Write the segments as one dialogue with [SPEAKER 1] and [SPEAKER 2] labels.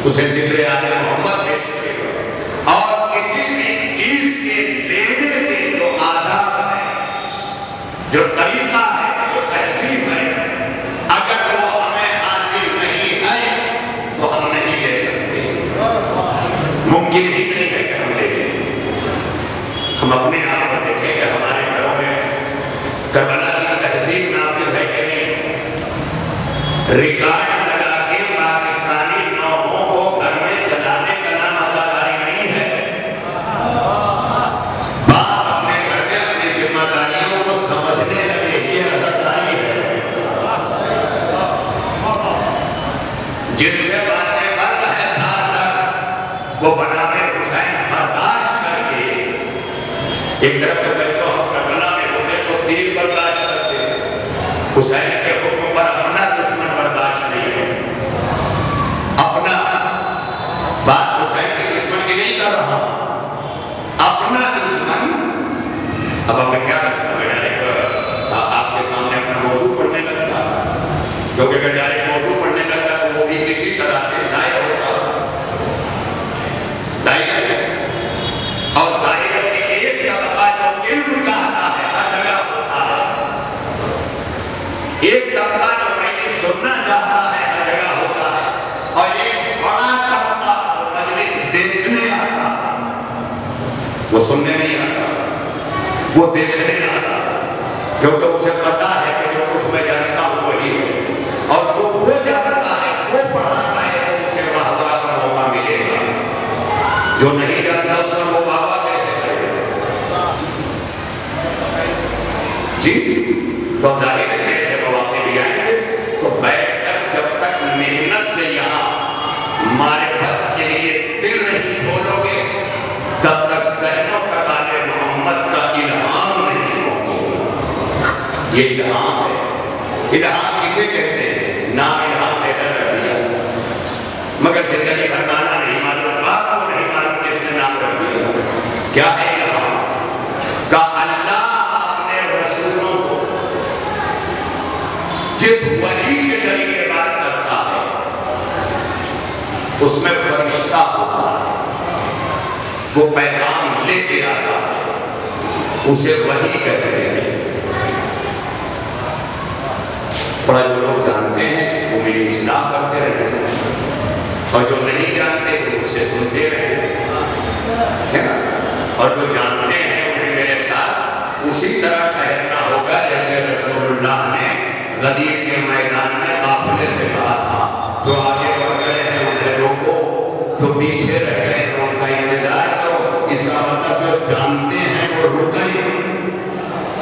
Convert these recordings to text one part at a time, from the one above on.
[SPEAKER 1] اسے ذکر آل محمد پیش کرے گا اور کسی بھی چیز کے لینے کے جو آداب ہے، جو طریقہ ہے، جو تہذیب ہے، اگر وہ ہمیں حاصل نہیں ہے تو ہم نہیں لے سکتے، ممکن ہی نہیں ہے کہ ہم لے لیں۔ ہم اپنے آپ کو دیکھیں کہ ہمارے گھروں میں کربلا کی تہذیب نافذ ہے کہ نہیں؟ ریکارڈ لگا کے پاکستانی نوحوں کو گھر میں چلانے کا نام عزاداری نہیں ہے۔ باپ اپنے گھر میں اپنی ذمہ داریوں کو سمجھنے لگے، یہ عزاداری ہے۔ جن سے باتیں بند ہے سال تک وہ بنامِ حسین برداشت کر کے ایک طرف تو ہم کربلا میں ہوتے تو تیر برداشت کرتے، حسین کے حکم پر اپنا دشمن برداشت نہیں ہے۔ اپنا بات حسین کے دشمن کی نہیں کر رہا، اپنا دشمن۔ اب ہمیں کیا لگتا ہے؟ آپ کے سامنے اپنا موضوع پڑھنے لگتا، کیونکہ اگر ڈائریکٹ موضوع پڑھنے لگتا تو وہ بھی اسی طرح سے ضائع ہوتا، ضائع ہے۔ اور ظاہر ہے کہ ایک طبقہ جو علم چاہتا ہے ہر جگہ ہوتا ہے، ایک طبقہ جو پہلے سننا چاہتا ہے ہر جگہ ہوتا ہے، اور ایک بڑا طبقہ جو مجلس دیکھنے آتا ہے، وہ سننے نہیں آتا، وہ دیکھنے آتا ہے، کیونکہ اسے پتا ہے کہ جو کچھ میں جانتا ہوں وہی ہے، اور جو وہ جانتا ہے وہ پڑھاتا ہے تو اسے واہ واہ کا موقع ملے گا، جو نہیں جانتا اس میں وہ واہ واہ کیسے کرے گا؟ جی تو ظاہر ہے کہ ایسے مواقع بھی آئیں گے، تو بیٹھ کر جب تک محنت سے یہاں معرفت کے لیے دل نہیں کھولو گے تب تک ذہنوں تک آل محمد کا الہام نہیں پہنچے۔ یہ الہام ہے۔ الہام کسے کہتے ہیں؟ نام الہام پیدا کر دیا، مگر زندگی بھر مانا نہیں معلوم، باپ کو نہیں معلوم کس نے نام کر دیا۔ کیا ہے الہام؟ کہ اللہ اپنے رسولوں کو جس وحی کے ذریعے بات کرتا ہے اس میں فرشتہ ہوتا ہے، وہ پیغام لے کے آتا ہے، اسے وحی کہتے ہیں۔ تھوڑا جو لوگ جانتے ہیں وہ میری اصلاح کرتے رہے، اور جو نہیں جانتے وہ مجھ سے سنتے رہے، اور جو جانتے ہیں انہیں میرے ساتھ اسی طرح ٹھہرنا ہوگا جیسے رسول اللہ نے غدیر کے میدان میں قافلے سے کہا تھا، جو آگے بڑھ گئے ہیں انہیں روکو، جو پیچھے رہ گئے ہیں ان کا انتظار کرو۔ اس کا مطلب جو جانتے ہیں وہ رکیں،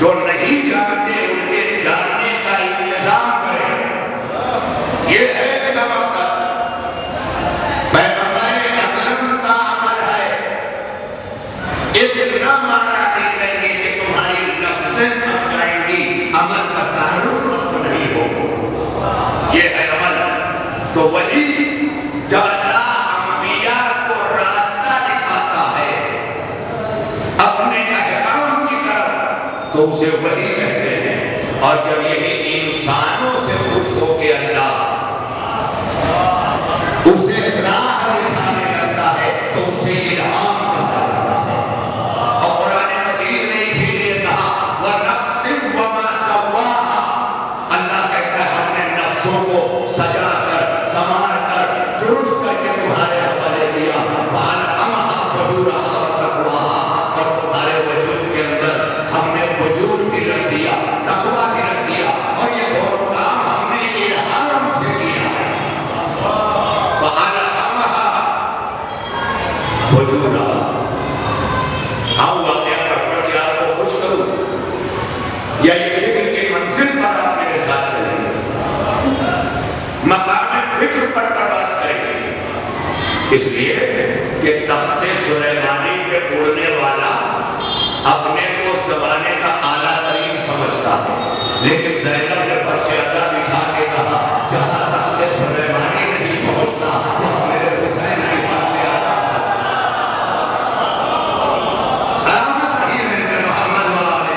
[SPEAKER 1] جو نہیں جانتے ان کے جاننے کا انتظام کریں، یہ ہے اس کا مقصد۔ پیغمبر اکرم کا عمل ہے، اتنا مانا نہیں لیں گے کہ تمہاری نفسیں تھک جائیں گی، عمل کا تعلق نہیں ہو، یہ ہے عمل۔ تو وہی جب اللہ انبیاء کو راستہ دکھاتا ہے اپنے احکام کی طرف تو اسے وحی کہتے ہیں، اور جب یہی انسانوں سے خوش ہو کے اللہ اسے راہ دکھانے لگتا ہے تو اسے الہام کہا جاتا ہے۔ اور قرآن مجید نے اسی لیے کہا وَنَفْسٍ وَمَا سَوَّاهَا، اللہ کہتا ہے ہم نے نفسوں کو سجا کر سنوار کر درست کر کے تمہارے حوالے دیا، فَأَلْهَمَهَا فُجُورَهَا وَتَقْوَاهَا، اور تمہارے وجود کے اندر ہم نے فجور بھی رکھ دیا، تقویٰ بھی رکھ دیا، اور یہ دونوں کام ہم نے الہام سے کیا۔ فجورا ہم واقعہ پڑھ کے آپ کو خوش کروں یا یہ فکر کی منزل پر آپ میرے ساتھ چلیں گے، مقام فکر پر پرواز کریں گے، اس لیے کہ تخت سلیمانی پہ اڑنے والا اپنے کو زمانے کا اعلیٰ ترین سمجھتا ہے، لیکن زینب نے فرش عطا بچھا کے کہا جہاں تخت سلیمانی نہیں پہنچتا وہاں میرے حسین کی فرش عطا سلامت رہیے میرے محمد والے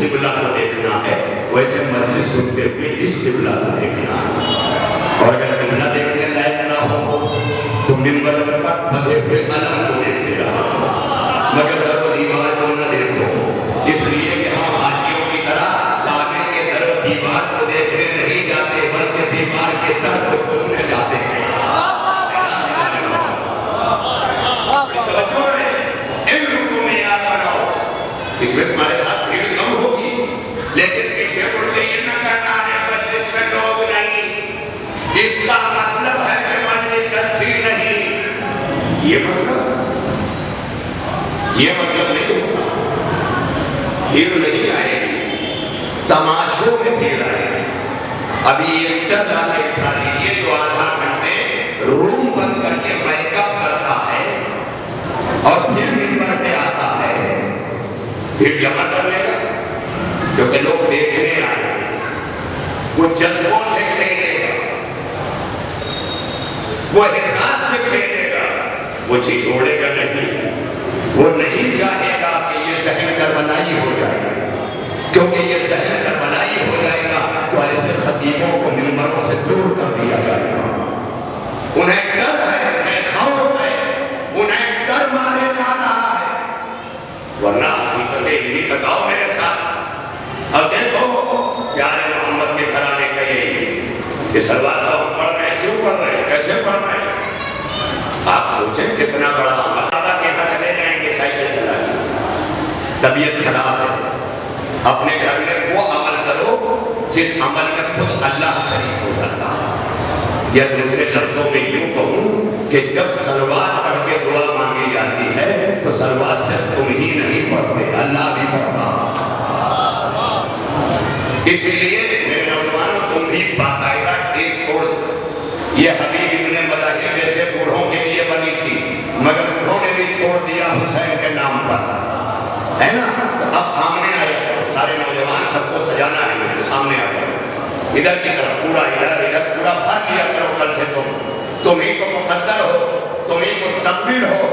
[SPEAKER 1] قبلہ کو دیکھنا ہے، ویسے مجلس سنتے ہوئے اس قبلہ کو دیکھنا ہے۔ اور اگر قبلہ دیکھنے لائق نہ ہو تو منبر پر بدھے ہوئے علم کو دیکھتے رہا، مگر در و دیوار کو نہ دیکھو، اس لیے کہ ہم حاجیوں کی طرح کعبے کے در و دیوار کو دیکھنے نہیں جاتے، بلکہ دیوار کے در کو چھوڑنے جاتے ہیں۔ توجہ ہے، ان رکوع میں یاد بناؤ، اس میں تمہارے ساتھ بھیڑ کم ہوگی، لیکن پیچھے مڑ کے یہ نہ کرنا ہے مجلس میں لوگ نہیں، اس کا مطلب ہے کہ مجلس اچھی نہیں، یہ مطلب نہیں ہوگا، بھیڑ نہیں آئے گی، تماشوں میں بھیڑ آئے گی۔ ابھی ایک ٹر لا کے اٹھا لیجیے جو آدھا گھنٹے روم بند کر کے میک اپ کرتا ہے اور پھر منبر پہ آتا ہے، پھر جمع کر لے گا، کیونکہ لوگ دیکھنے آئے، وہ جذبوں سے کھیلے گا، وہ احساس سے کھیلے گا، وہ چھوڑے گا نہیں، وہ نہیں چاہے گا کہ یہ ذہن کربلائی ہو جائے، کیونکہ یہ ذہن کربلائی ہو جائے گا تو ایسے خطیبوں کو منبروں سے دور کر دیا جائے گا۔ انہیں ڈر ہے، انہیں خوف ہے، انہیں ڈر مارے جا رہا ہے، ورنہ حقیقت علمی تک آؤ میرے ساتھ۔ اب دیکھو پیارے محمد کے گھرانے کا یہ سلوات تو ہم پڑھ رہے ہیں، کیوں پڑھ رہے ہیں، کیسے پڑھ رہے ہیں؟ آپ سوچیں کتنا بڑا عمل، بابا کہتا چلے جائیں گے سائیکل چلا کے، طبیعت خراب ہے، اپنے گھر میں وہ عمل کرو جس عمل میں خود اللہ شریک ہو جاتا ہے۔ یا دوسرے لفظوں میں یوں کہوں کہ جب سلوات پڑھ کے دعا مانگی جاتی ہے تو سلوات صرف تم ہی نہیں پڑھتے، اللہ بھی پڑھتا۔ اس لیے میرے نوجوانوں تم بھی باقاعدہ ایک چھوڑ، یہ حبیب ابن ملاحم جیسے بوڑھوں کے لیے بنی تھی، مگر بوڑھوں نے بھی چھوڑ دیا حسین کے نام پر، ہے نا؟ تو اب سامنے آئے سارے نوجوان، سب کو سجانا ہے، سامنے آ جائے ادھر کی طرف، پورا ادھر پورا بھر لیا کرو کل سے تم ہی کو مقدر ہو، تم ہی مستقبل ہو،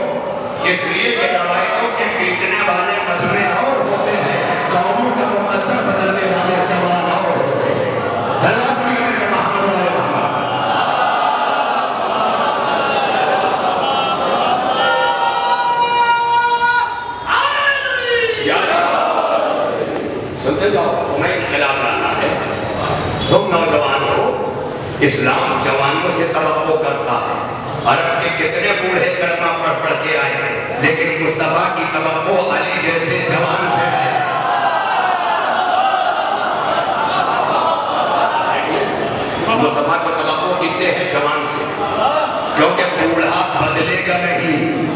[SPEAKER 1] اس لیے کہ روایتوں کے پیٹنے والے مجمع اور ہوتے ہیں، قوموں کا مقدر بدلنے والے جوان اور ہوتے ہیں۔ سلام پڑھیے محمد والے محمد۔ سنتے جاؤ، تمہیں انقلاب لانا ہے، تم نوجوان ہو، اسلام جوانوں سے توقع کرتا ہے۔ عرب کے کتنے بوڑھے کلمہ پڑھ کے آئے، لیکن مصطفیٰ کی توقع علی جیسے جوان سے ہے۔ مصطفیٰ کی توقع کس سے ہے؟ جوان سے، کیونکہ بوڑھا بدلے گا نہیں،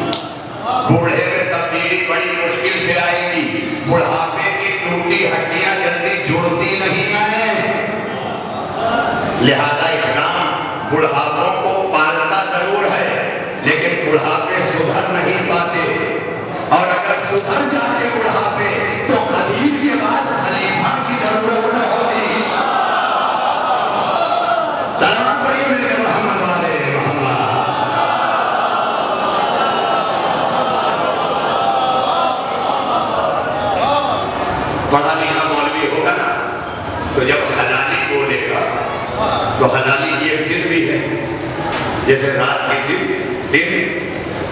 [SPEAKER 1] بوڑھے میں تبدیلی بڑی مشکل سے آئے گی، بڑھاپے کی ٹوٹی ہڈیاں جلدی جڑتی نہیں ہیں، لہذا اسلام بڑھاپوں کو پالتا ضرور ہے، لیکن بڑھاپے سدھر نہیں پاتے، اور اگر سدھر جاتے بڑھاپے تو خلیل کے بعد خلیفہ کی ضرورت نہ ہوتی۔ سلام پڑھیے میرے محمد والے محمد۔ پڑھا لکھا مولوی ہوگا نا تو جب حلالی بولے گا تو حلالی کی ایک ضد بھی ہے، جیسے رات کی ضد،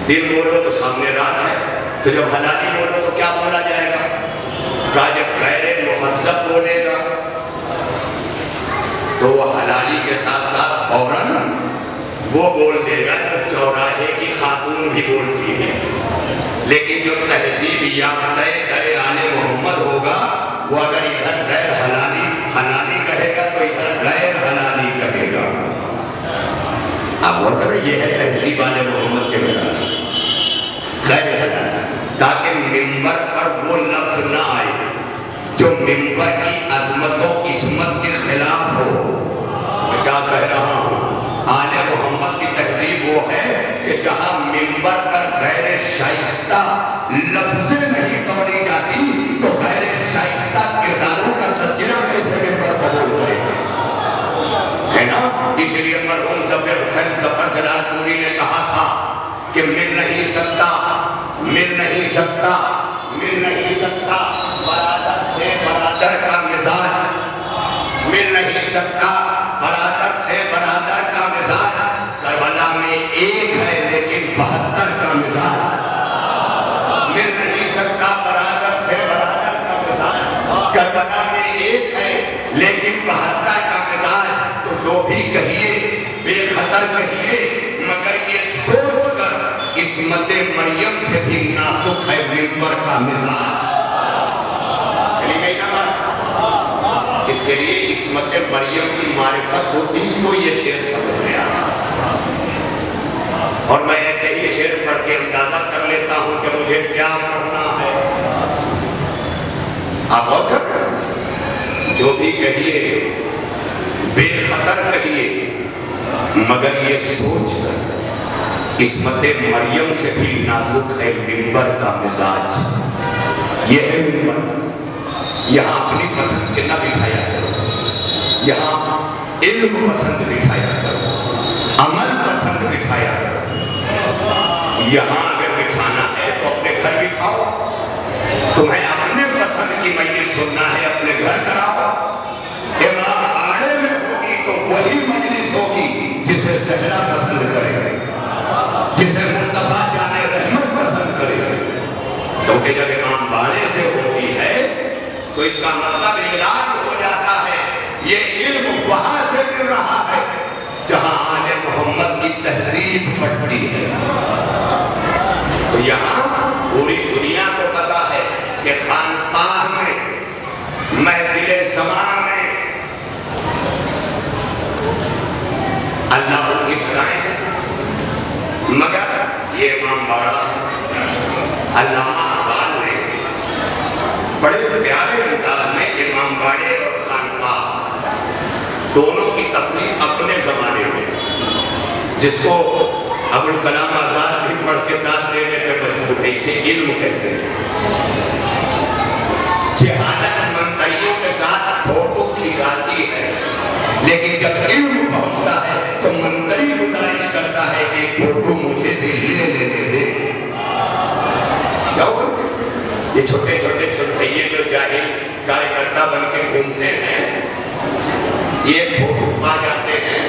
[SPEAKER 1] دن بولو تو سامنے رات ہے، تو جب حلالی بولو تو کیا بولا جائے گا؟ کہا جب غیر مہذب بولے گا تو وہ حلالی کے ساتھ ساتھ فوراً وہ بول دے گا جو چوراہے کی خاتون بھی بولتی ہے، لیکن جو تہذیب یافتہ در آل محمد ہوگا وہ اگر ادھر غیر حلالی کہے گا تو ادھر غیر حلالی کہے گا۔ اب وہ کرے یہ ہے تہذیب آل محمد کے میرا غیر حلالی، تاکہ ممبر پر وہ لفظ نہ آئے جو ممبر کی عظمت و عصمت کے خلاف ہو۔ میں کیا کہہ رہا ہوں؟ آل محمد کی تہذیب وہ ہے کہ جہاں ممبر پر غیر شائستہ لفظیں نہیں توڑی جاتی تو غیر شائستہ کرداروں کا تذکرہ کیسے ممبر قبول کرے، ہے نا؟ اس لیے مرحوم ظفر حسین ظفر جلال پوری نے کہا تھا کہ مل نہیں سکتا برادر مل نہیں سکتا برادر سے برادر کا مزاج کربلا میں ایک ہے لیکن 72 کا مزاج مل نہیں سکتا برادر سے برادر کا مزاج کربلا میں ایک ہے لیکن 72 کا مزاج تو جو بھی کہیے بے خطر کہیے مگر یہ سوچ کر عصمت مریم سے بھی نازک ہے منبر کا مزاج چلی گئی نا بات اس کے لیے عصمت مریم کی معرفت ہوتی تو یہ شعر سمجھ میں آتا اور میں ایسے ہی شعر پڑھ کے اندازہ کر لیتا ہوں کہ مجھے کیا کرنا ہے آپ اور جو بھی کہیے بے خطر کہیے مگر یہ سوچ کر عصمت مریم سے بھی نازک ہے منبر کا مزاج یہ ہے منبر یہاں اپنی پسند کے نہ بٹھایا کرو یہاں علم پسند بٹھایا کرو عمل پسند بٹھایا کرو یہاں اگر بٹھانا ہے تو اپنے گھر بٹھاؤ تمہیں اپنے پسند کی مجلس سننا ہے اپنے گھر کراؤ امام آڑے میں ہوگی تو وہی مجلس ہوگی جسے زہرا پسند کرے جسے مصطفیٰ جان رحمت پسند کرے کیونکہ جب امام باڑے سے ہوتی ہے تو اس کا مطلب اعلان ہو جاتا ہے یہ علم وہاں سے مل رہا ہے جہاں آل محمد کی تہذیب پڑھتی ہے تو یہاں پوری دنیا کو پتا ہے کہ خانقاہ میں محفل سماع میں اللہ کی سرائیں مگر یہ امام باڑہ علامہ اقبال نے بڑے پیارے انداز میں امام باڑے اور خانقاہ دونوں کی تفریح اپنے زمانے میں جس کو ابوالکلام آزاد بھی پڑھ کے داد دینے پہ مجبور ہے اسے علم کہتے ہیں جہالت منتریوں کے ساتھ فوٹو کھینچاتی ہے لیکن جب علم پہنچتا ہے تو منتری گزارش کرتا ہے کہ ایک فوٹو مجھے دے لے جاؤ یہ چھوٹے چھوٹے چھوٹے جو جاہل کارکرتا بن کے گھومتے ہیں یہ فوٹو پا جاتے ہیں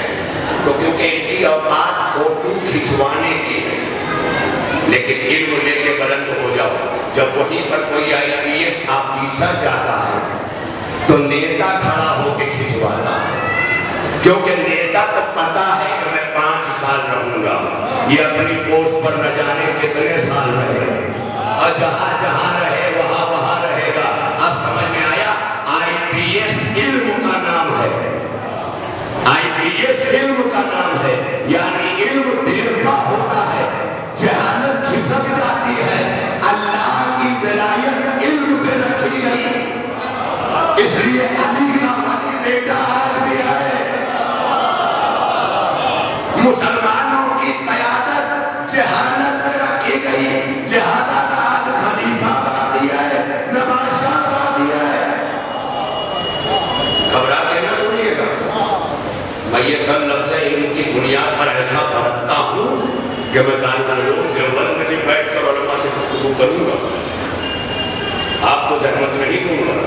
[SPEAKER 1] تو کیونکہ ان کی اوقات فوٹو کھنچوانے کی ہے لیکن علم لے کے بلند ہو جاؤ جب وہیں پر کوئی IPS آفیسر جاتا ہے تو نیتا کھڑا ہو کے کھنچواتا ہے کیونکہ نیتا کو پتا ہے کہ میں 5 سال رہوں گا یہ اپنی پوسٹ پر نہ جانے کتنے سال رہے اور جہاں جہاں رہے وہاں وہاں رہے گا اب سمجھ میں آیا IPS علم کا نام ہے IPS علم کا نام ہے یعنی علم دیرپا ہوتا ہے جہالت کھسک جاتی ہے اللہ کی ولایت علم پہ رکھی گئی اس لیے علی کا ولی بیٹا آج بھی ہے مسلمانوں کی قیادت جہالت پہ رکھی گئی لہذا آج خلیفہ باقی ہے نواز شاہ باقی ہے گھبرا کے نہ سنیے گا میں یہ سب لفظ علم کی بنیاد پر ایسا برتتا ہوں کہ میں دارالعلوم دیوبند میں بھی بیٹھ کر علماء سے گفتگو کروں گا آپ کو زحمت نہیں دوں گا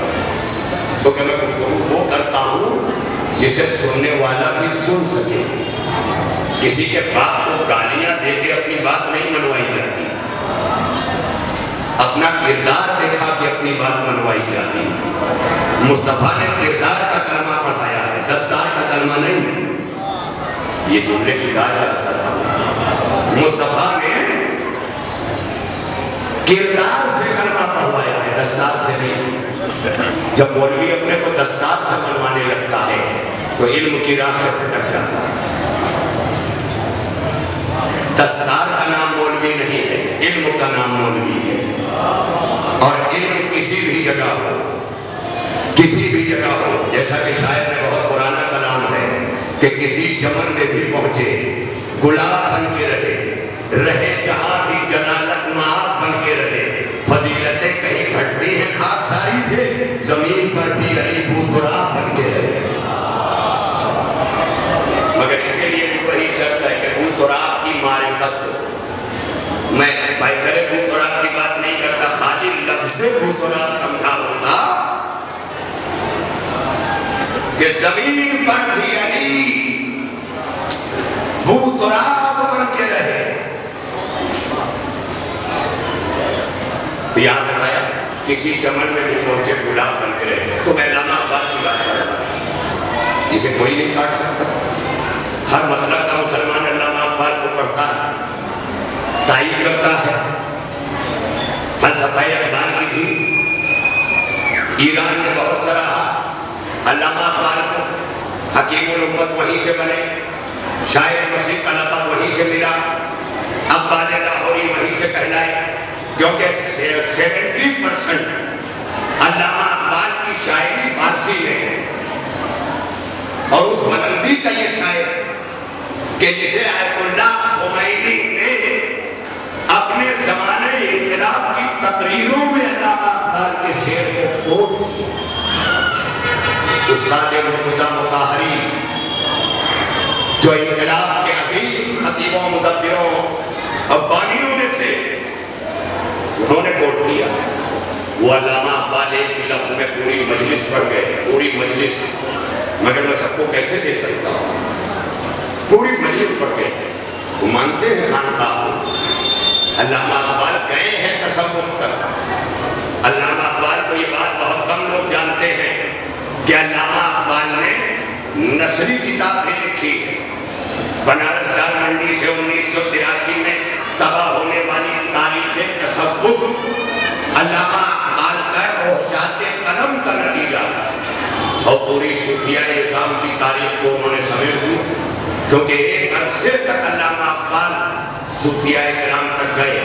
[SPEAKER 1] کیونکہ میں گفتگو وہ کرتا ہوں جسے سننے والا بھی سن سکے کسی کے بات کو گالیاں دے کے اپنی بات نہیں منوائی جاتی اپنا کردار دکھا کے اپنی بات منوائی جاتی مصطفیٰ نے کردار کا کلمہ پڑھایا ہے دستار کا کلمہ نہیں یہ جملے کی گال چاہتا تھا مصطفیٰ نے کردار سے کلمہ پڑھوایا ہے دستار سے نہیں جب مولوی اپنے کو دستار سے منوانے لگتا ہے تو علم کی راہ سے پھٹک جاتا ہے دستار کا نام مولوی نہیں ہے علم کا نام مولوی ہے اور علم کسی بھی جگہ ہو جیسا کہ شاعر نے بہت پرانا کلام ہے کہ کسی چمن میں بھی پہنچے گلاب بن کے رہے جہاں بھی جلالت معاف بن کے رہے فضیلتیں کہیں گھٹتی ہیں خاکساری سے زمین پر بھی علی بوتراب بن کے رہے مگر اس کے لیے بھی وہی شرط ہے کہ بوتراب کی معرفت ہو میں بھائی کرے بوتراب کی بات نہیں کرتا خالی لفظ بوتراب سمجھا ہوتا کہ کہ زمین پر بھی علی بو تراب بن کے رہے. تو یاد آیا کسی چمن میں بھی پہنچے گلاب بن کے رہے. تو میں علامہ اقبال کی بات کر رہا ہوں جسے کوئی نہیں کاٹ سکتا. ہر مسلک کا مسلمان علامہ اقبال کو پڑھتا ہے، تائید کرتا ہے. فلسفہ اقبال کی بھی ایران میں بہت سراہا. علامہ اقبال کو حکیم الامت وہیں سے بنے، شاعر مسیح کا لقب وہیں سے ملا، اقبال لاہوری وہیں سے کہلائے. کیونکہ 70% علامہ اقبال کی شاعری فارسی میں ہے. اور اس مدنی کا یہ شاعر کہ جسے آیت اللہ خمینی نے اپنے زمانے انقلاب کی تقریروں میں علامہ اقبال کے شعر کو کوٹ کیا. استاد مرتضیٰ مطہری جو انقلاب کے عظیم خطیبوں، مدبروں اور بانیوں میں تھے، انہوں نے کوٹ کیا. وہ علامہ اقبال ایک لفظ میں پوری مجلس پڑھ گئے، پوری مجلس. مگر میں سب کو کیسے دے سکتا ہوں؟ پوری مجلس پڑھ گئے. وہ مانتے ہیں خانقاہ کو. علامہ اقبال گئے ہیں تصوف تک. علامہ اقبال کو یہ بات بہت کم لوگ جانتے ہیں کہ علامہ اقبال نے نثری کتاب بھی لکھی ہے. بنارس دار منڈی سے 1983 میں تباہ ہونے والی تاریخ تصوف علامہ اقبال کا روشات قلم کا نتیجہ اور پوری صوفیہ نظام کی تاریخ کو انہوں نے سمیٹ دی. کیونکہ ایک عرصے تک علامہ اقبال صوفیہ کرام تک گئے،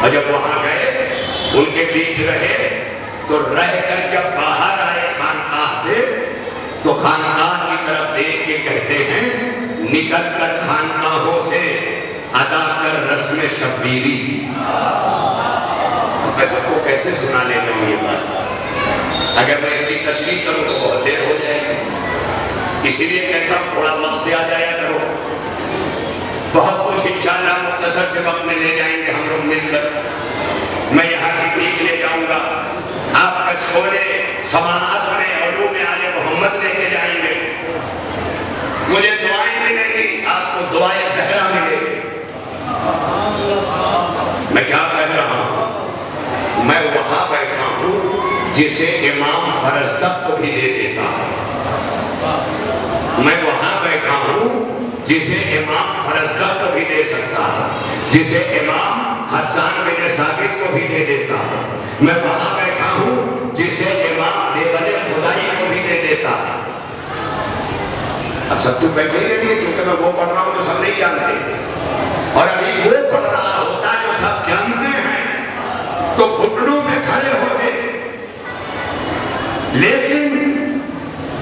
[SPEAKER 1] اور جب وہاں گئے ان کے بیچ رہے تو رہ کر جب باہر آئے خانقاہ سے تو خانقاہ کی طرف دیکھ کے کہتے ہیں نکل کر خانقاہوں سے ادا کر رسم شبیری. میں سب کو کیسے سنا لیتا ہوں یہ بات؟ اگر میں اس کی تشریح کروں تو بہت دیر ہو جائے گی. اسی لیے کہتا ہوں تھوڑا وقت سے آ جایا کرو. بہت کچھ انشاءاللہ مختصر سے وقت میں لے جائیں گے ہم لوگ مل کر. میں یہاں کی بھیک لے جاؤں گا، آپ کچھولے سماعت میں علوم آل محمد لے کے جائیں گے. مجھے دعائیں ملیں گی، آپ کو دعائیں زہرا ملے گی. میں کیا کہہ رہا ہوں؟ میں وہاں بیٹھا ہوں جسے امام فرزدق کو بھی دے دیتا ہے. میں وہاں بیٹھا ہوں جسے امام فرزدق کو بھی دے سکتا ہے، جسے امام حسان بن ثابت کو بھی دے دیتا ہے. میں وہاں بیٹھا ہوں جسے امام دیوبند خدائی کو بھی دے دیتا ہے. اب سب چپ بیٹھے ہی رہیے کیونکہ میں وہ پڑھ رہا ہوں جو سب نہیں جانتے. اور ابھی وہ پڑھ رہا ہوتا جو سب جانتے ہیں تو گھٹنوں میں کھڑے ہوتے. لیکن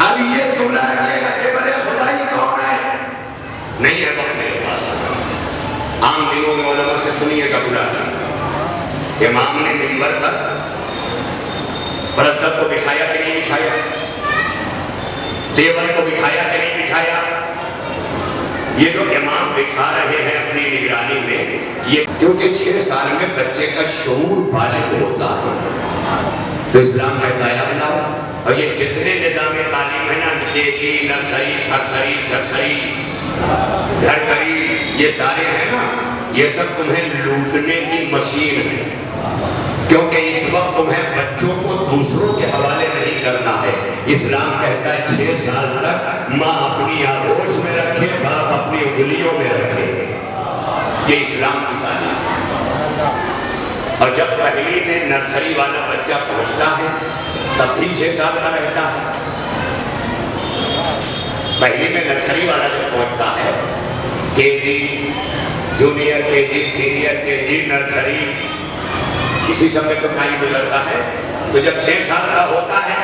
[SPEAKER 1] اب یہ جملہ رکھیے گا دیوبند خدائی کون ہے؟ نہیں ہے وقت میرے پاس. عام دنوں میں علماء سے سنیے گا بلا کر امام نے منبر پر فرزدق کو بٹھایا کہ نہیں بٹھایا، دیوبند کو بٹھایا کہ نہیں بٹھایا. یہ جو امام بٹھا رہے ہیں اپنی نگرانی میں، یہ کیونکہ 6 سال میں بچے کا شعور بالغ ہوتا ہے تو اسلام کہتا ہے اپنا. اور یہ جتنے نظام تعلیم ہے نا، KG، نرسری، نرسری، سرسری، گھر کری، یہ سارے ہیں نا، یہ سب تمہیں لوٹنے کی مشین ہے. کیونکہ اس وقت تمہیں بچوں کو دوسروں کے حوالے نہیں کرنا ہے. اسلام کہتا ہے 6 سال تک ماں اپنی آغوش میں رکھے، باپ اپنی انگلیوں میں رکھے. یہ اسلام کی تعلیم ہے. اور جب پہلی میں نرسری والا بچہ پہنچتا ہے تب بھی 6 سال کا رہتا ہے. پہلی میں نرسری والا جب پہنچتا ہے، KG، junior KG، senior KG، nursery, اسی سب میں تو کھائی گزرتا ہے. تو جب 6 سال کا ہوتا ہے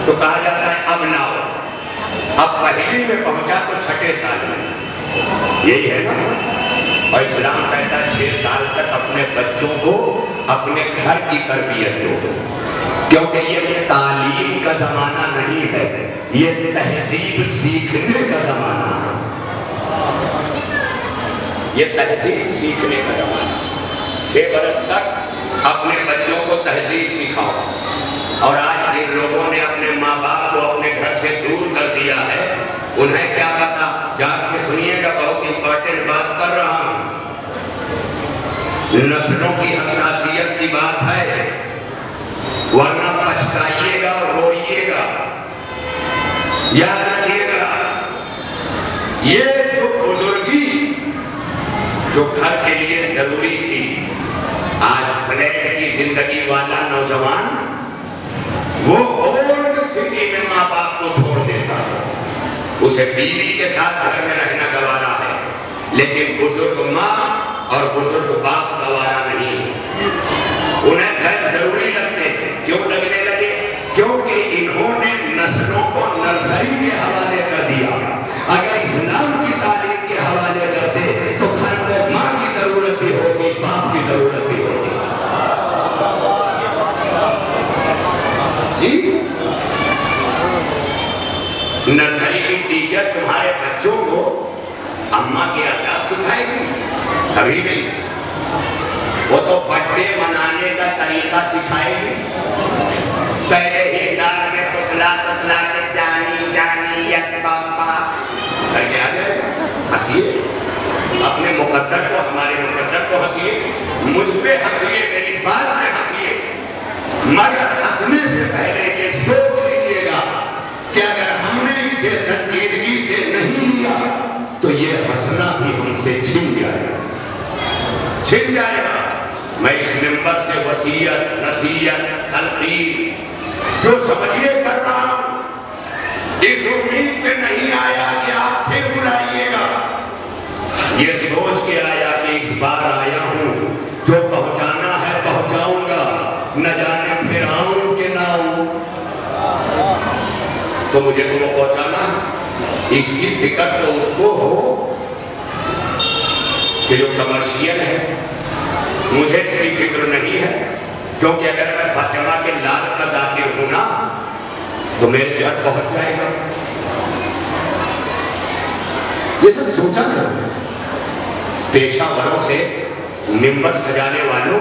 [SPEAKER 1] تو کہا جاتا ہے اب نہ ہو. اب پہلی میں پہنچا تو 6 سال میں. یہی ہے نا. اور اسلام کہتا ہے 6 سال تک اپنے بچوں کو اپنے گھر کی تربیت دو. کیونکہ یہ تعلیم کا زمانہ نہیں ہے، یہ تہذیب سیکھنے کا زمانہ ہے. یہ تہذیب سیکھنے کا زمانہ. 6 برس تک اپنے بچوں کو تہذیب سکھاؤ. اور آج جن لوگوں نے اپنے ماں باپ کو اپنے گھر سے انہیں کیا پتا؟ جاگ کے سنیے گا، بہت امپورٹنٹ بات کر رہا ہوں۔ نسلوں کی حساسیت کی بات ہے، ورنہ پچھتائیے گا اور روئیے گا۔ یاد رکھیے گا، یہ جو بزرگی جو گھر کے لیے ضروری تھی، آج فلیٹ کی زندگی والا نوجوان وہ اولڈ سٹی میں ماں باپ کو چھوڑ دیتا ہے، اسے بیوی کے ساتھ گھر میں رہنا گوارا ہے، لیکن بزرگ ماں اور بزرگ باپ گوارا نہیں ہے۔ انہیں گھر ضروری لگتے ہیں۔ کیوں لگنے لگے؟ کیونکہ انہوں نے نسلوں کو نرسری کے حوالے کر دیا۔ اگر اسلام کی تعلیم کے حوالے کرتے تو گھر کو ماں کی ضرورت بھی ہوگی، باپ کی ضرورت بھی ہوگی۔ جی، نرسری کی ٹیچر تمہارے بچوں کو اماں کے آداب سکھائے گی؟ کبھی نہیں۔ وہ تو پٹے بنانے کا طریقہ سکھائے گی۔ پہلے ہی سال میں تتلا تتلا کے جانی جانی یک پاپا کر کے آ جائے گا۔ ہنسیے اپنے مقدر کو، ہمارے مقدر کو ہنسیے، مجھ پہ ہنسیے، میری بات میں ہنسیے، مگر ہنسنے سے پہلے یہ سوچ لیجیے گا کہ اگر ہم نے اسے سنجیدگی سے نہیں لیا تو یہ ہنسنا بھی ہم سے چھن جائے گا، چھن جائے گا۔ میں اس ممبر سے وصیت، نصیحت، تلقین جو سمجھیے کر رہا ہوں، اس امید پہ نہیں آیا کہ آپ پھر بلائیے گا، یہ سوچ کے آیا کہ اس بار آیا ہوں، جو پہنچانا ہے پہنچاؤں گا، نہ جانے پھر آؤں کہ نہ آؤں۔ تو مجھے تو وہ پہنچانا، اس کی فکر تو اس کو ہو کہ جو کمرشیل ہے، مجھے اس کی فکر نہیں ہے، کیونکہ اگر میں فاطمہ کے لال کا ذاکر ہوں نا تو میرے گھر پہنچ جائے گا۔ یہ سب سوچا کرو۔ پیشہ وروں سے ممبر سجانے والوں،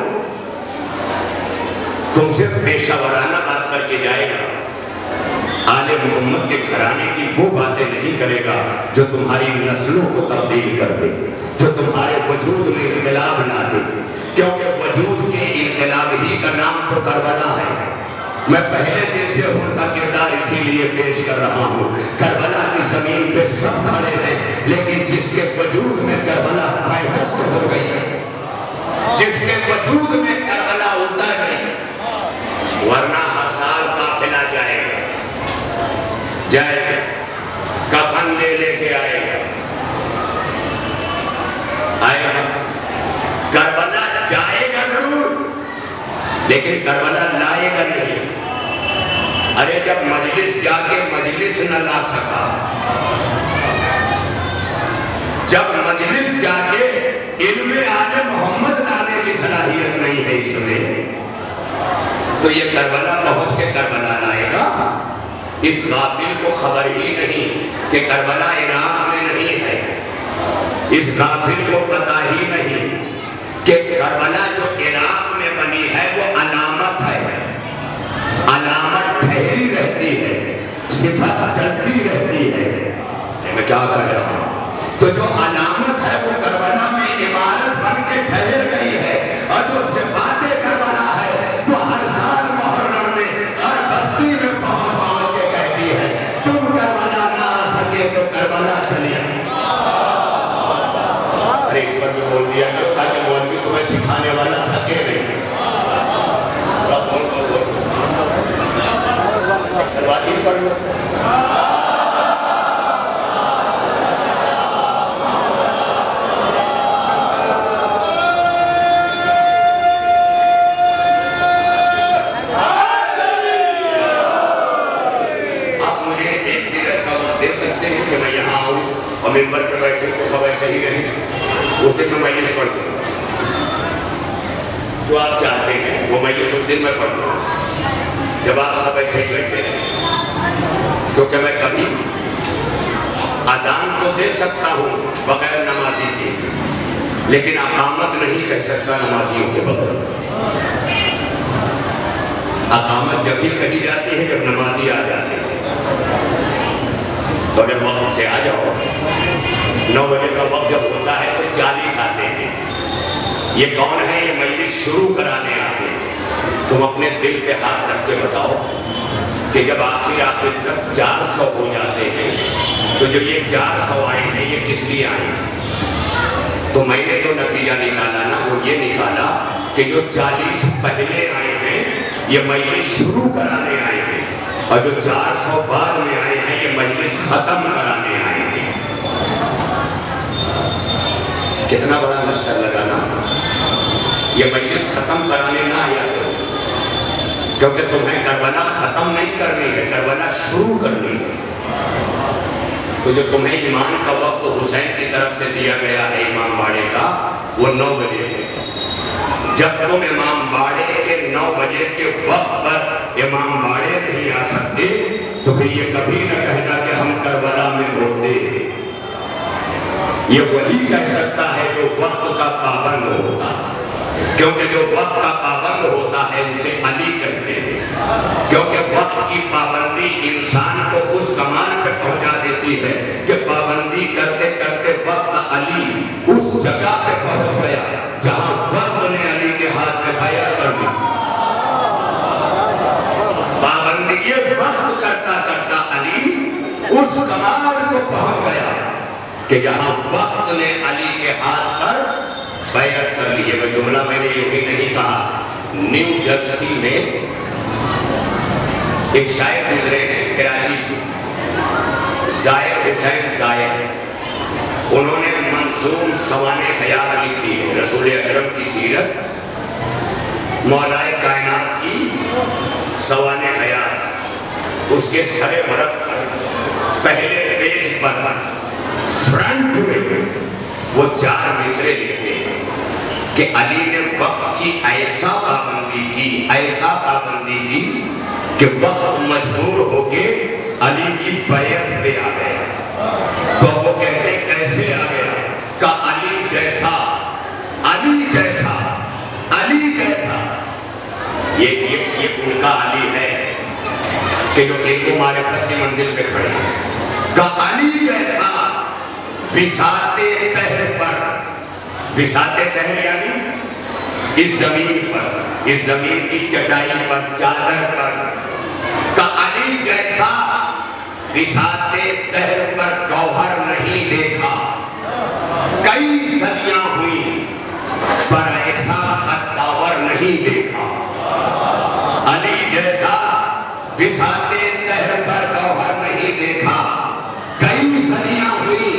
[SPEAKER 1] تم سے پیشہ ورانہ بات کر کے جائے گا، آل محمد کے گھرانے کی وہ باتیں نہیں کرے گا جو تمہاری نسلوں کو تبدیل کر دے، جو تمہارے وجود میں انقلاب لا دے، کیونکہ وجود کے انقلاب ہی کا نام تو کربلا ہے۔ میں پہلے دن سے ان کا کردار اسی لیے پیش کر رہا ہوں۔ کربلا کی زمین پہ سب کھڑے ہیں، لیکن جس کے وجود میں کربلا پیوست ہو گئی، جس کے وجود میں کربلا اتر گئی، ورنہ ہر سال قافلہ جائے گا، جائے گا، کفن لے کے آئے گا، آئے گا، کربلا جائے گا ضرور، لیکن کربلا لائے گا نہیں۔ ارے جب مجلس جا کے مجلس نہ لا سکا، جب مجلس جا کے علم آل محمد لانے کی صلاحیت نہیں ہے اس میں، تو یہ کربلا پہنچ کے کربلا لائے گا۔ اس غافل کو خبر ہی نہیں کہ کربلا عراق میں نہیں ہے، اس غافل کو پتہ ہی نہیں کہ کربلا جو عراق میں بنی ہے وہ علامت ہے، علامت ٹھہری رہتی ہے، صفت چلتی رہتی ہے۔ میں کیا کہہ رہا ہوں؟ تو جو علامت ہے وہ کربلا میں عمارت بن کے ٹھہر گئی ہے، اور جو صفات کربلا ہے وہ ہر سال محرم میں ہر بستی میں پہنچ کے کہتی ہے تم کربلا نہ آ سکے تو کربلا چلے۔ ارے اس پر بھی بول دیا کرو تاکہ مولوی تمہیں سکھانے والا تھکے نہیں۔ سلواتی پڑھ لو۔ ممبر پہ بیٹھے تو سب ایسے ہی رہے، اس دن میں مجلس پڑھتا ہوں، جو آپ چاہتے ہیں وہ مجلس اس دن میں پڑھتا ہوں جب آپ سب ایسے ہی بیٹھے ہیں، کیونکہ میں کبھی اذان تو دے سکتا ہوں بغیر نمازی کے، لیکن اقامت نہیں کہہ سکتا نمازیوں کے بغیر۔ اقامت جب ہی کہی جاتی ہے جب نمازی آ جاتے ہیں۔ تو اگر وقت سے آ جاؤ، 9 بجے کا وقت جب ہوتا ہے تو 40 آتے ہیں. یہ کون ہے؟ یہ مجلس شروع کرانے آتے ہیں. تم اپنے دل پہ ہاتھ رکھ کے بتاؤ کہ جب آخر تک 400 ہو جاتے ہیں تو جو یہ 400 آئے ہیں یہ کس لیے آئے ہیں؟ تو میں نے جو نتیجہ نکالا نا وہ یہ نکالا کہ جو 40 پہلے آئے ہیں یہ مجلس شروع کرانے آئے ہیں، اور جو 400 بعد میں آئے ہیں یہ مجلس ختم کرانے آئے ہیں. کتنا بڑا مشکل لگانا. یہ مجلس ختم کرانے نہ آیا کرو، کیونکہ تمہیں کربلا ختم نہیں کرنی ہے، کربلا شروع کرنی ہے. تو جو تمہیں ایمان کا وقت حسین کی طرف سے دیا گیا ہے امام باڑے کا، وہ 9 بجے ہے. جب تم امام باڑے کے 9 بجے کے وقت پر امام باڑے نہیں آ سکتے تو پھر یہ کبھی نہ کہنا کہ ہم کربلا میں ہوتے. یہ وہی کہہ سکتا ہے جو وقت کا پابند ہوتا ہے، کیونکہ جو وقت کا پابند ہوتا ہے اسے علی کہتے ہیں. کیونکہ وقت کی پابندی انسان کو اس کمال پہ پہنچا دیتی ہے کہ پابندی کرتے کرتے وقت علی اس جگہ پہ پہنچ گیا جہاں وقت نے علی کے ہاتھ میں بیعت کر دی. پابندی یہ وقت کرتا کرتا علی اس کمال کو پہنچ گیا کہ جہاں وقت نے علی کے ہاتھ پر بیعت کر لی. یہ جملہ میں نے یوں ہی نہیں کہا. نیو جرسی میں ایک شاعر گزرے ہیں کراچی سے، زاہد حسین زاہد. انہوں نے منظوم سوانح حیات لکھی ہے، رسول اکرم کی سیرت، مولائے کائنات کی سوانح حیات. اس کے سر ورق پر پہلے پیج پر فرنٹ میں وہ 4 مصرے لکھتے ہیں کہ علی نے وقت کی ایسا پابندی کی کہ وقت مجبور ہو کے علی کی بیعت پہ آ گیا. تو وہ کہتے کیسے آ گیا؟ کہ علی جیسا یہ ان کا علی ہے کہ جو علم و معرفت کی منزل پہ کھڑے ہیں. کہ علی جیسا بساط تہر یعنی اس زمین کی چٹائی پر، چادر پر. کہ علی جیسا بساط تہر پر گوہر نہیں دیکھا. کئی صدیاں ہوئی پر ایسا قداور نہیں دیکھا. علی جیسا بساط تہر پر گوہر نہیں دیکھا. کئی صدیاں ہوئی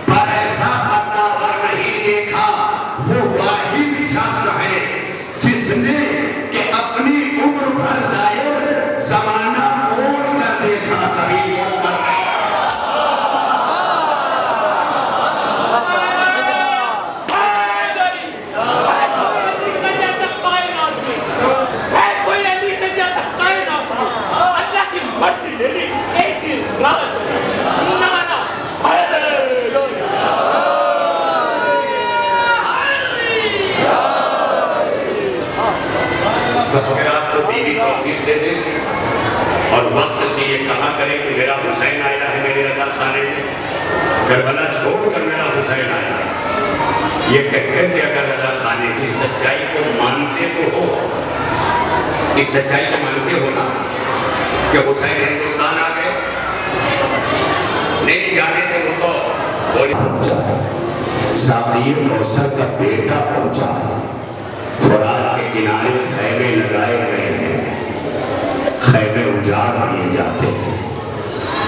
[SPEAKER 1] پر ایسا قداور نہیں دیکھا. وہ واحد شخص ہے جس نے کہ اپنی عمر بھر ظاہر زمانہ موڑ کر دیکھا، کبھی موڑ کر نہیں. اگر آپ کو بیوی توفیق دے دے اور وقت سے یہ کہا کرے کہ میرا حسین آیا ہے میرے رضا خانے میں، کربلا چھوڑ کر میرا حسین آیا ہے، یہ کہتے کہ اگر رضا خانے کی سچائی کو مانتے تو ہو، اس سچائی کو مانتے ہو نا کہ حسین ہندوستان آ گئے، نہیں جانے تھے وہ تو بولی پہنچا ہے. ساقی کوثر کا بیٹا پہنچا ہے. فرات کے کنارے خیمے لگائے گئے ہیں، خیمے اجاڑ دیے جاتے ہیں،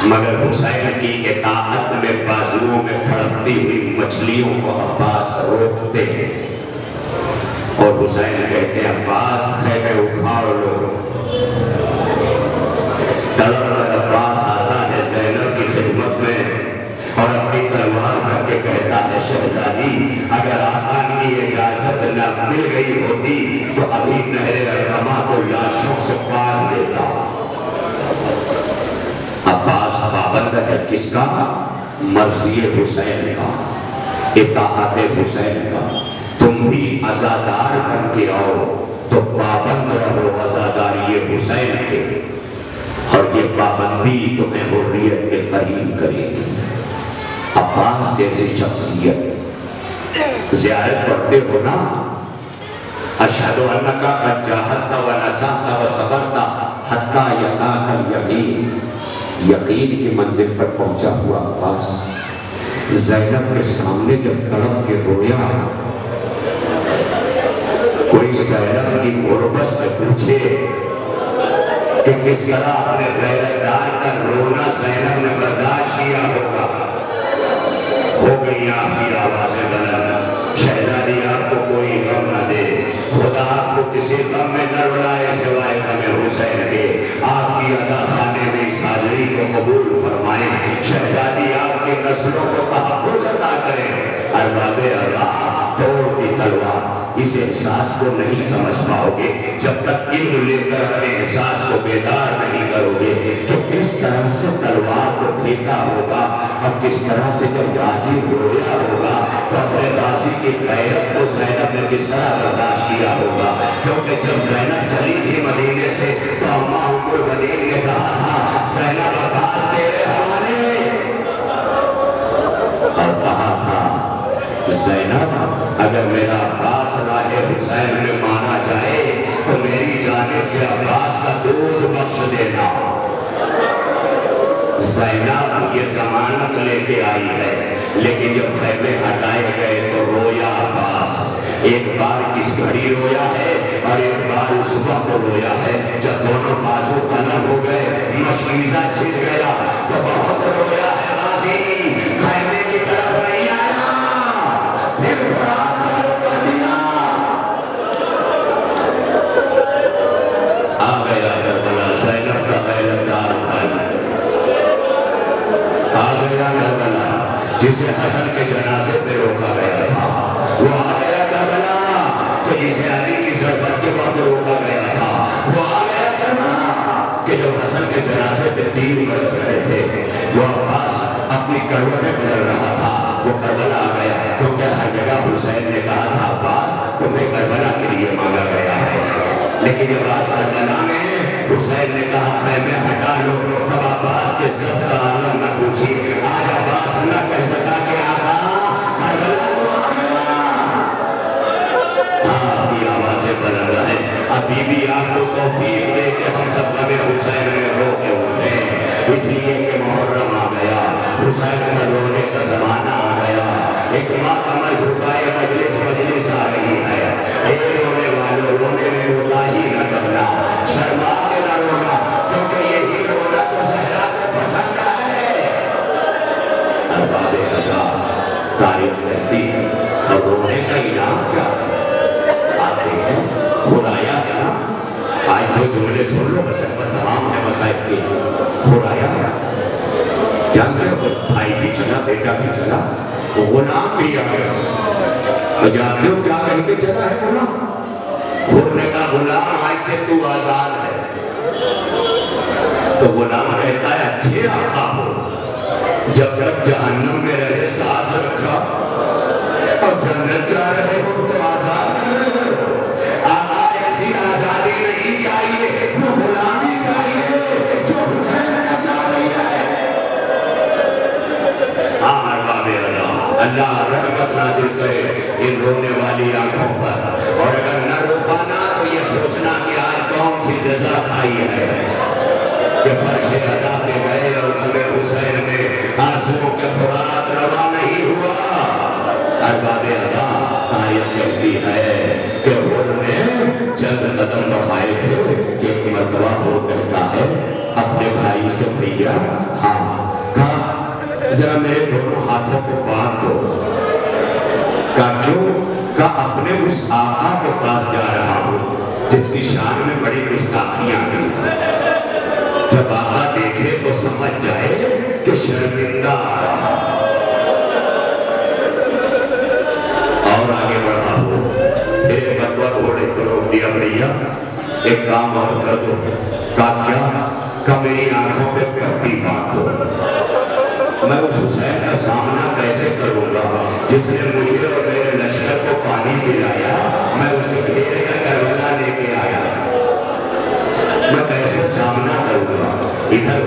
[SPEAKER 1] مگر حسین کی اطاعت میں بازوؤں میں پھڑکتی ہوئی مچھلیوں کو عباس روکتے ہیں. اور حسین کہتے ہیں عباس خیمے اکھاڑ لو. تڑپ کر عباس آتا ہے زینب کی خدمت میں اور اپنی تلوار رکھ کے کہتا ہے شہزادی اگر آقا کی اجازت نہ مل گئی ہوتی تو ابھی نہر ارقمہ کو لاشوں سے پار دیتا. عباس پابند ہے کس کا؟ مرضی حسین کا، اطاعت حسین کا. تم بھی عزادار بن کے رہو تو پابند رہو عزاداری حسین کے. اور یہ پابندی تمہیں حریت کے قریب کرے گی۔ عباس جیسی شخصیت زیارت پڑھتے ہو نا، اشہد انک قد جاہدت ونصحت وصبرت حتی یاتاک الیقین، یقین کی منزل پر پہنچا ہوا عباس زینب کے سامنے جب تڑپ کے رویا، کوئی زینب کی غربت سے پوچھے کہ کس طرح اپنے غیرت دار کا رونا زینب نے برداشت کیا ہوگا۔ ہو گئی آپ کی آوازیں بلند، شہزادی آپ کو کوئی غم نہ دے، خدا آپ کو کسی غم میں نہ رلائے سوائے غم حسین کے، آپ کی عزا خانے میں اس حاضری کو قبول فرمائیں، شہزادی آپ کی نسلوں کو تحفظ عطا کریں۔ ارباب اللہ توڑ دی تلوار، اس احساس کو نہیں سمجھ پاؤ گے جب تک علم لے کر اپنے احساس کو بیدار نہیں کرو گے کہ کس طرح سے تلوار کو پھینکا ہوگا اور کس طرح سے جب غازی رویا ہوگا تو اپنے غازی کی غیرت کو زینب نے کس طرح برداشت کیا ہوگا، کیونکہ جب زینب چلی تھی مدینے سے تو اماں ام المؤمنین نے کہا تھا زینب عباس تیرے حوالے، اور کہا تھا زینب اگر میرا عباس راہ حسین میں مانا جائے تو میری جانب سے عباس کا دودھ بخش دینا۔ زینب یہ ضمانت لے کے آئی ہے، لیکن جب خیمے ہٹائے گئے تو رویا عباس، ایک بار اس گھڑی رویا ہے اور ایک بار اس وقت رویا ہے جب دونوں بازو قلم ہو گئے، مشکیزہ چھٹ گیا تو بہت رویا ہے غازی، خیمے کی طرف نہیں آیا، پھر فرات کا رخ کر دیا۔ آ گیا کربلا زینب کا غیرت دار بھائی، آ گیا کربلا جسے حسن کے جنازے پہ روکا گیا تھا، وہ آ گیا کربلا کہ جسے علی کی ضربت کے وقت روکا گیا تھا، وہ آ گیا کربلا کہ جب حسن کے جنازے پہ تیر برس رہے تھے وہ عباس اپنی کروٹیں بدل رہا تھا، وہ کربلا آ گیا کیونکہ ہر جگہ حسین نے کہا تھا عباس تمہیں کربلا کے لیے مانگا گیا ہے، لیکن جب آج کربلا میں حسین نے کہا خیمے ہٹا لو تب عباس کے ضبط کا عالم نہ پوچھی، آج عباس نہ کہہ سکا کہ آقا کربلا تو آ گیا۔ آپ کی آوازیں بلند رہے، ابھی بھی آپ کو توفیق دے کہ ہم سب غم حسین میں رو کے اٹھیں، اس لیے کہ محرم آ گیا، حسین کا رونے کا زمانہ آ گیا، ایک ماں کمر جھکائے مجلس آ رہی ہے، اے رونے والوں رونے میں کوتاہی نہ کرنا، شرما کے نہ رونا کیونکہ یہی رونا تو زہرا کو پسند ہے۔ ارباب رضا تاریخ کہتی ہے اور رونے کا انعام کیا ہے؟ آپ دیکھیں خدایا ہے نا، آج وہ جملے سن لو بس تمام ہے مسائل کی، خدایا جانتے ہو بھائی بھی چلا بیٹا بھی چلا غلام بھی آ گیا، اور جانتے ہو کیا کہہ کے چلا ہے غلام؟ خود نے کہا غلام آج سے تو آزاد ہے، تو غلام کہتا ہے اچھے آقا ہو، جب تک جہنم میں رہے ساتھ رکھا اور جنت جا رہے ہو تو آزاد نہیں رہے، آقا ایسی آزادی نہیں چاہیے، وہ غلامی چاہیے جو حسین نے چاہ رہی ہے۔ ارباب اللہ، اللہ رحمت نازل کرے ان رونے والی آنکھوں پر، اور اگر نہ رو پانا تو یہ سوچنا کہ آج کون سی جزا کھائی ہے کہ فرش رضا پہ گئے اور غم حسین میں آنسوؤں کے فرات روا نہیں ہوا۔ ارباب اللہ تاریخ کہتی ہے کہ انہوں نے چند قدم بڑھائے تھے کہ ایک مرتبہ وہ کہتا ہے اپنے بھائی سے بھیا ہاں کہا ذرا میرے دونوں ہاتھوں کو باندھ دو، کہا کیوں؟ کہا اپنے اس آقا کے پاس جا رہا ہوں جس کی شان میں بڑی گستاخیاں کی، جب آقا دیکھے تو سمجھ جائے کہ شرمندہ آ رہا، اور آگے بڑھا ہو ایک بطوہ گھوڑے کو روک دیا بھیا ایک کام اور کر دو، کہا کیا؟ کہا میری آنکھوں پہ پٹی باندھ دو، میں اس حسین کا سامنا کیسے کروں گا جس نے مجھے اور میرے لشکر کو پانی پلایا، میں اسے گھیر کر کربلا لے کے آیا، میں کیسے سامنا کروں گا؟ ادھر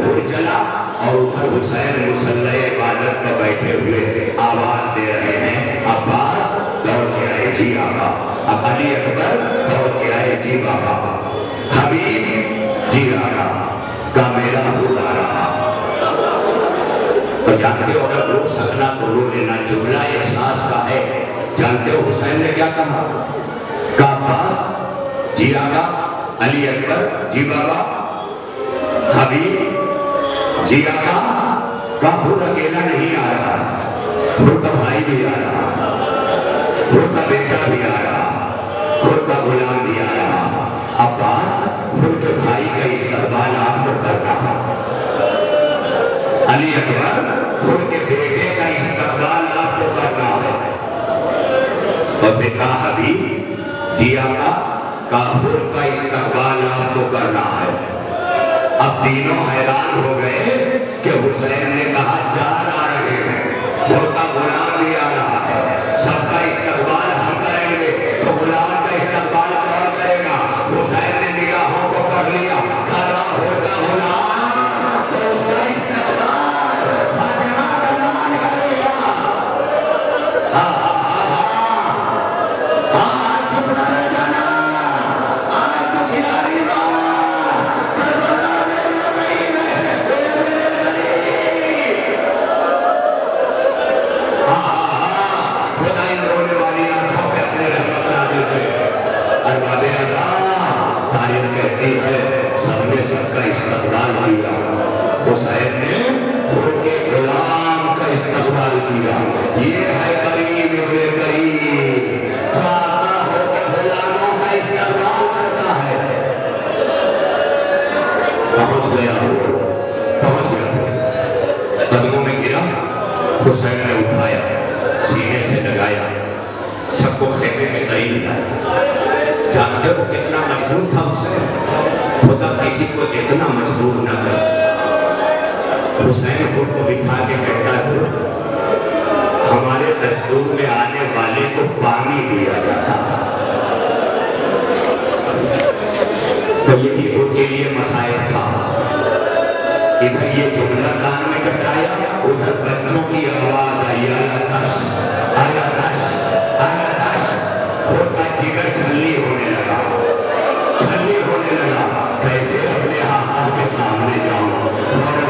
[SPEAKER 1] حسین مصلی عبادت پر بیٹھے ہوئے آواز دے رہے ہیں، عباس دوڑ کے آئے جی آقا، اب علی اکبر دوڑ کے آئے جی بابا، حبیب جی آقا کا میرا بلا رہا۔ تو جانتے ہو اگر رو سکنا تو رو لینا، جملہ احساس کا ہے۔ جانتے ہو حسین نے کیا کہا؟ کہا عباس جی آقا، علی اکبر جی بابا، حبیب جی آقا، کا حر اکیلا نہیں آ رہا، حر کا بھائی بھی آ رہا، حر کا بیٹا بھی آ رہا، حر کا غلام بھی آ رہا۔ عباس حر کے بھائی کا استقبال آپ کو کرنا ہے، علی اکبر حر کے بیٹے کا استقبال آپ کو کرنا ہے۔ اور پھر کہا حبیب جی آقا، کا حر کا استقبال آپ کو کرنا ہے۔ اب تینوں حیران ہو گئے کہ حسین نے کہا جان آ رہے ہیں، حر کا غلام بھی آ رہا ہے، سب کا استقبال ہم کریں گے تو غلام کا استقبال کون کرے گا؟ حسین نے نگاہوں کو پڑھ لیا، کہا ہوتا غلام تو اس کا استقبال فاطمہ کا نام کرے گا۔ چپ نہ رہ جانا، آج تو کھلاڑی بات کربلا میں رو رہی ہے، میرے قریب۔ خدا ان رونے والی آنکھوں پہ اپنے رحمت نازل کرے۔ ارباب اعظام، تاریخ کہتی ہے سب نے سب کا استقبال کیا، حسین نے حر کے غلام کا استقبال کیا۔ یہ ہے کریم ابن کریم، جو آقا حر کے غلاموں کا استقبال کرتا ہے۔ پہنچ گیا ہو، پہنچ گیا ہو، قدموں میں گرا، حسین نے اٹھایا، سینے سے لگایا، سب کو خیمے کے قریب لایا۔ جانتے ہو کتنا مجبور تھا حسین؟ خدا کسی کو اتنا مجبور نہ کرے۔ حسین حر کو بٹھا کے کہتا ہے، ہمارے دستور میں آنے والے کو پانی دیا جاتا ہے۔ تو یہی حر کے لیے مصائب تھا۔ ادھر یہ جملہ کان میں ٹکرایا، ادھر بچوں کی آواز آئی، اعلیٰ تش، اعلیٰ تش، اعلیٰ تش۔ حر کا جگر چھلنی ہونے لگا، چھلنی ہونے لگا، کیسے اپنے آقا کے سامنے جاؤں؟